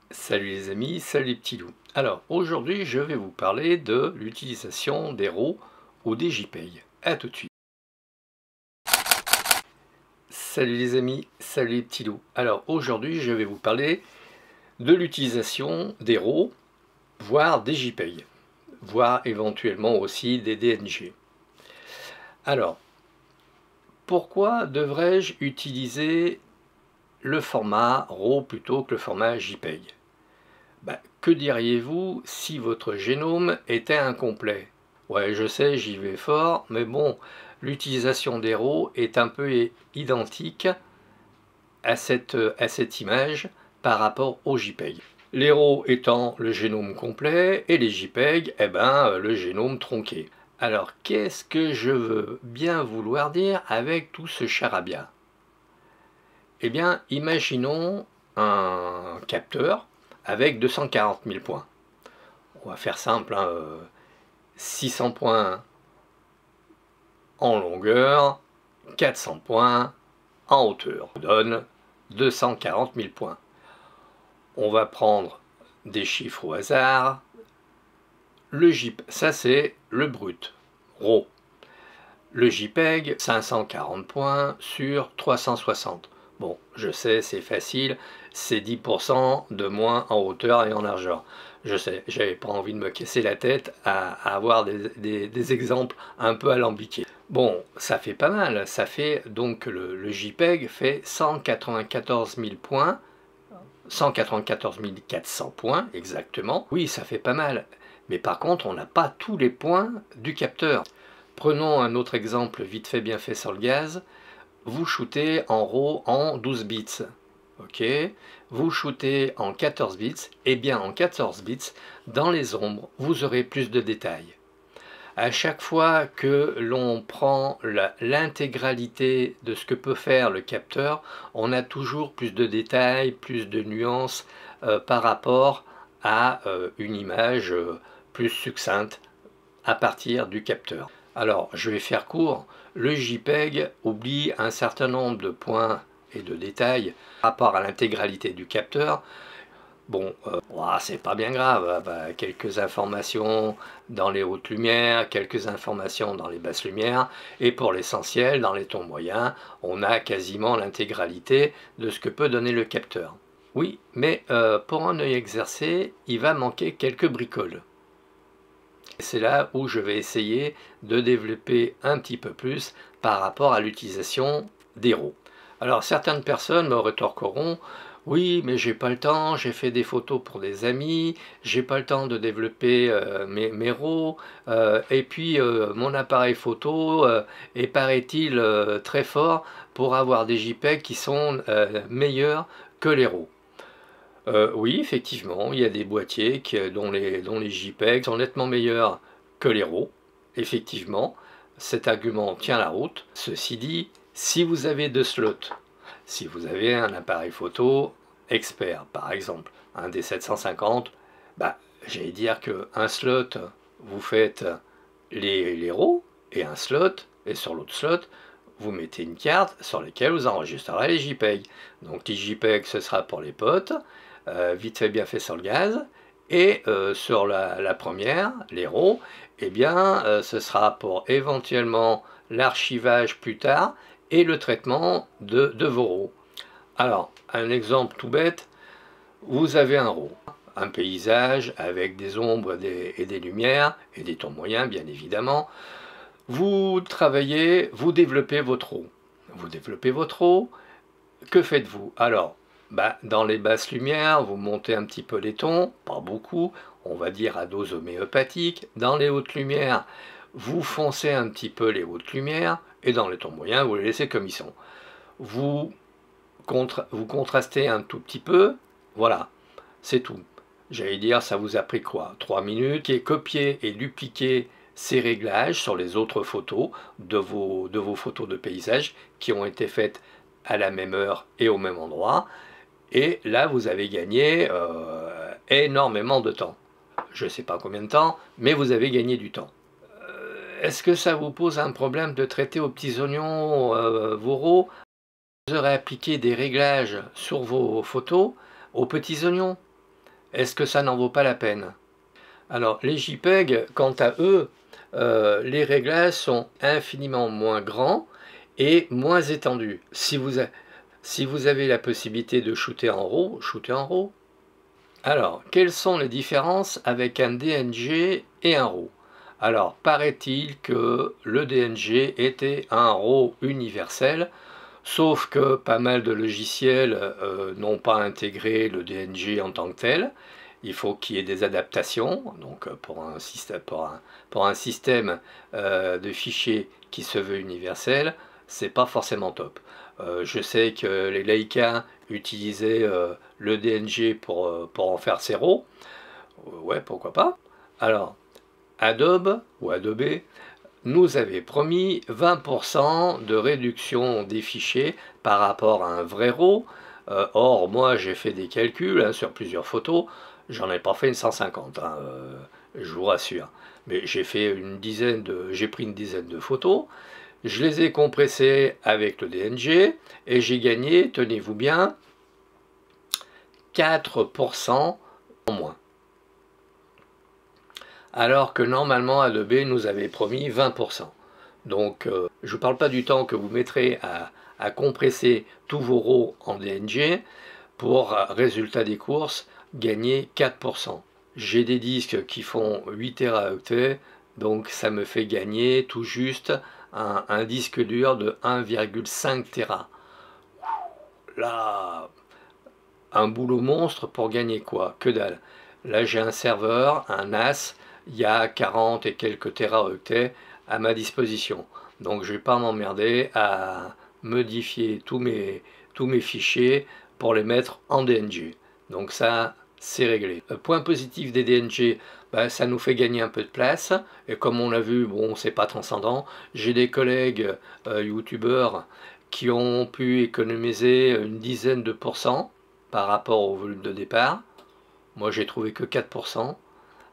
Salut les amis, salut les petits loups. Alors aujourd'hui je vais vous parler de l'utilisation des RAW ou des JPEG. A tout de suite. Salut les amis, salut les petits loups. Alors aujourd'hui je vais vous parler de l'utilisation des RAW, voire des JPEG, voire éventuellement aussi des DNG. Alors, pourquoi devrais-je utiliser le format RAW plutôt que le format JPEG? Que diriez-vous si votre génome était incomplet? Ouais, je sais, j'y vais fort, mais bon, l'utilisation des RAW est un peu identique à cette image par rapport au JPEG. Les RAW étant le génome complet et les JPEG, le génome tronqué. Alors, qu'est-ce que je veux bien vouloir dire avec tout ce charabia? Eh bien, imaginons un capteur avec 240 000 points. On va faire simple, 600 points en longueur, 400 points en hauteur. Ça donne 240 000 points. On va prendre des chiffres au hasard. Le JPEG, ça c'est le brut, RAW. Le JPEG, 540 points sur 360. Bon, je sais, c'est facile, c'est 10% de moins en hauteur et en largeur. Je sais, j'avais pas envie de me casser la tête à avoir des exemples un peu alambiqués. Bon, ça fait pas mal, ça fait donc le JPEG fait 194 000 points, 194 400 points exactement. Oui, ça fait pas mal, mais par contre on n'a pas tous les points du capteur. Prenons un autre exemple vite fait bien fait sur le gaz. Vous shootez en RAW en 12 bits. Ok, vous shootez en 14 bits, et bien en 14 bits, dans les ombres, vous aurez plus de détails. À chaque fois que l'on prend l'intégralité de ce que peut faire le capteur, on a toujours plus de détails, plus de nuances par rapport à une image plus succincte à partir du capteur. Alors, je vais faire court. Le JPEG oublie un certain nombre de points et de détails par rapport à l'intégralité du capteur. Bon, c'est pas bien grave, quelques informations dans les hautes lumières, quelques informations dans les basses lumières, et pour l'essentiel, dans les tons moyens, on a quasiment l'intégralité de ce que peut donner le capteur. Oui, mais pour un œil exercé, il va manquer quelques bricoles. C'est là où je vais essayer de développer un petit peu plus par rapport à l'utilisation des RAW. Alors certaines personnes me rétorqueront: oui, mais j'ai pas le temps, j'ai fait des photos pour des amis, j'ai pas le temps de développer mes RAW, et puis mon appareil photo est, paraît-il, très fort pour avoir des JPEG qui sont meilleurs que les RAW. Oui, effectivement, il y a des boîtiers dont les JPEG sont nettement meilleurs que les RAW. Effectivement, cet argument tient la route. Ceci dit, si vous avez 2 slots, si vous avez un appareil photo expert, par exemple, un D750, j'allais dire qu'un slot, vous faites les RAW, et un slot, et sur l'autre slot, vous mettez une carte sur laquelle vous enregistrerez les JPEG. Donc les JPEG, ce sera pour les potes, vite fait bien fait sur le gaz, et sur la première, les RAW, ce sera pour éventuellement l'archivage plus tard et le traitement de vos RAW. Alors, un exemple tout bête, vous avez un RAW, un paysage avec des ombres et des lumières, et des tons moyens bien évidemment. Vous travaillez, vous développez votre RAW. Vous développez votre RAW, que faites-vous? Alors, dans les basses lumières, vous montez un petit peu les tons, pas beaucoup, on va dire à dose homéopathique. Dans les hautes lumières, vous foncez un petit peu les hautes lumières, et dans les tons moyens, vous les laissez comme ils sont. Vous contrastez un tout petit peu, voilà, c'est tout. J'allais dire, ça vous a pris quoi? 3 minutes, et copier et dupliquer ces réglages sur les autres photos de vos photos de paysage qui ont été faites à la même heure et au même endroit. Et là, vous avez gagné énormément de temps. Je ne sais pas combien de temps, mais vous avez gagné du temps. Est-ce que ça vous pose un problème de traiter aux petits oignons vos RAW? Vous aurez appliqué des réglages sur vos photos aux petits oignons. Est-ce que ça n'en vaut pas la peine? Alors les JPEG, quant à eux, les réglages sont infiniment moins grands et moins étendus. Si vous avez la possibilité de shooter en RAW, shootez en RAW. Alors, quelles sont les différences avec un DNG et un RAW? Alors, paraît-il que le DNG était un RAW universel, sauf que pas mal de logiciels n'ont pas intégré le DNG en tant que tel. Il faut qu'il y ait des adaptations, donc pour un système de fichiers qui se veut universel, c'est pas forcément top. Je sais que les Leica utilisaient le DNG pour en faire ses RAW. Ouais, pourquoi pas. Alors, Adobe nous avait promis 20% de réduction des fichiers par rapport à un vrai RAW. Or, moi, j'ai fait des calculs sur plusieurs photos. J'en ai pas fait une 150, je vous rassure. Mais j'ai pris une dizaine de photos. Je les ai compressées avec le DNG et j'ai gagné, tenez-vous bien, 4% en moins. Alors que normalement Adobe nous avait promis 20%. Donc je ne vous parle pas du temps que vous mettrez à compresser tous vos RAW en DNG pour, résultat des courses, gagner 4%. J'ai des disques qui font 8 Teraoctets, donc ça me fait gagner tout juste un disque dur de 1,5 Tera. Là, un boulot monstre pour gagner quoi? Que dalle. Là j'ai un serveur, un NAS, il y a 40 et quelques Teraoctets à ma disposition. Donc je ne vais pas m'emmerder à modifier tous mes fichiers pour les mettre en DNG. Donc ça, c'est réglé. Point positif des DNG, ça nous fait gagner un peu de place. Et comme on l'a vu, bon, c'est pas transcendant. J'ai des collègues youtubeurs qui ont pu économiser une dizaine de pourcents par rapport au volume de départ. Moi, j'ai trouvé que 4%.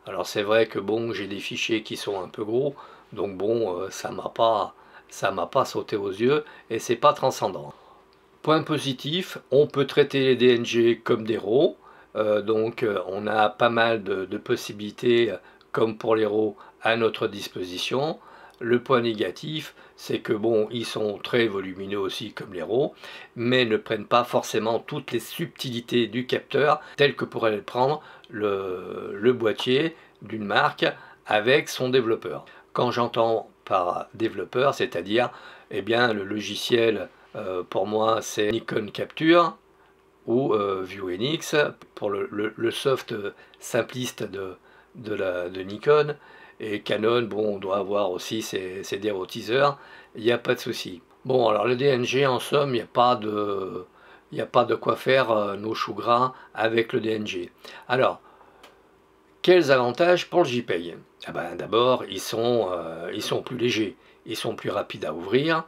Alors c'est vrai que bon, j'ai des fichiers qui sont un peu gros, donc bon, ça m'a pas sauté aux yeux et c'est pas transcendant. Point positif, on peut traiter les DNG comme des RAW, donc on a pas mal de possibilités, comme pour les RAW, à notre disposition. Le point négatif, c'est que bon, ils sont très volumineux aussi comme les RAW, mais ne prennent pas forcément toutes les subtilités du capteur, telles que pourrait le prendre le boîtier d'une marque avec son développeur. Quand j'entends par développeur, c'est-à-dire eh bien, le logiciel, pour moi, c'est Nikon Capture ou ViewNX pour le soft simpliste de Nikon. Et Canon, bon, on doit avoir aussi ses dérotiseurs, il n'y a pas de souci. Bon, alors le DNG, en somme, il n'y a pas de quoi faire nos choux gras avec le DNG. Alors, quels avantages pour le JPEG? Ah ben, d'abord, ils sont plus légers, ils sont plus rapides à ouvrir.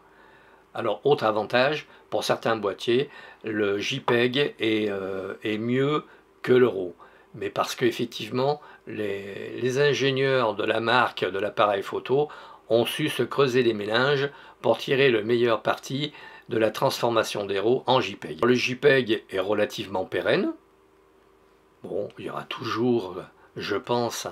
Alors, autre avantage, pour certains boîtiers, le JPEG est mieux que le RAW. Mais parce qu'effectivement, les ingénieurs de la marque de l'appareil photo ont su se creuser les méninges pour tirer le meilleur parti de la transformation des RAW en JPEG. Le JPEG est relativement pérenne. Bon, il y aura toujours, je pense,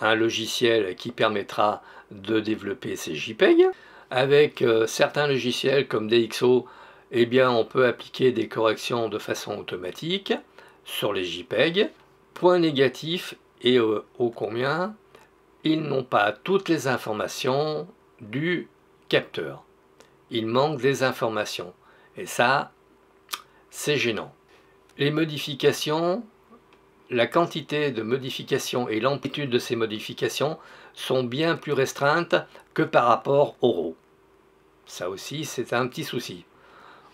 un logiciel qui permettra de développer ces JPEG. Avec certains logiciels comme DxO, eh bien, on peut appliquer des corrections de façon automatique sur les JPEG. Point négatif, et ô combien, ils n'ont pas toutes les informations du capteur. Il manque des informations. Et ça, c'est gênant. Les modifications, la quantité de modifications et l'amplitude de ces modifications sont bien plus restreintes que par rapport au RAW. Ça aussi, c'est un petit souci.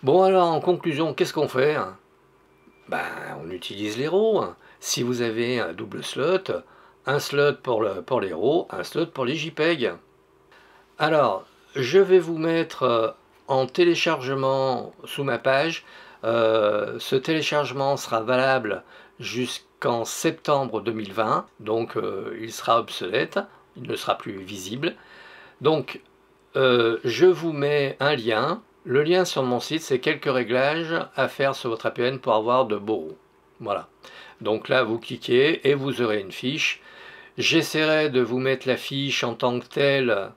Bon alors, en conclusion, qu'est-ce qu'on fait? On utilise les RAW. Si vous avez un double slot, un slot pour les RAW, un slot pour les JPEG. Alors, je vais vous mettre en téléchargement sous ma page. Ce téléchargement sera valable jusqu'en septembre 2020, donc il sera obsolète, il ne sera plus visible. Donc, je vous mets un lien. Le lien sur mon site, c'est quelques réglages à faire sur votre APN pour avoir de beaux RAW. Voilà. Donc là, vous cliquez et vous aurez une fiche. J'essaierai de vous mettre la fiche en tant que telle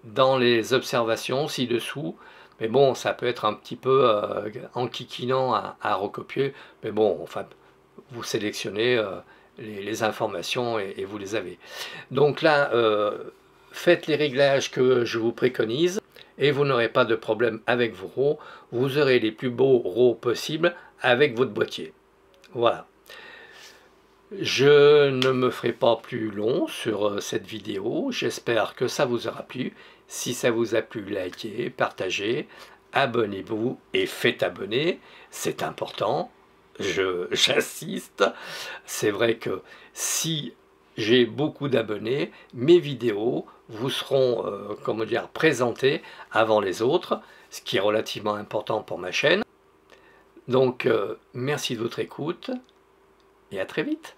dans les observations ci-dessous. Mais bon, ça peut être un petit peu enquiquinant à recopier. Mais bon, enfin, vous sélectionnez les informations et vous les avez. Donc là, faites les réglages que je vous préconise et vous n'aurez pas de problème avec vos RAW. Vous aurez les plus beaux RAW possibles avec votre boîtier. Voilà. Je ne me ferai pas plus long sur cette vidéo. J'espère que ça vous aura plu. Si ça vous a plu, likez, partagez, abonnez-vous et faites abonner. C'est important. J'insiste. C'est vrai que si j'ai beaucoup d'abonnés, mes vidéos vous seront comment dire, présentées avant les autres, ce qui est relativement important pour ma chaîne. Donc merci de votre écoute et à très vite.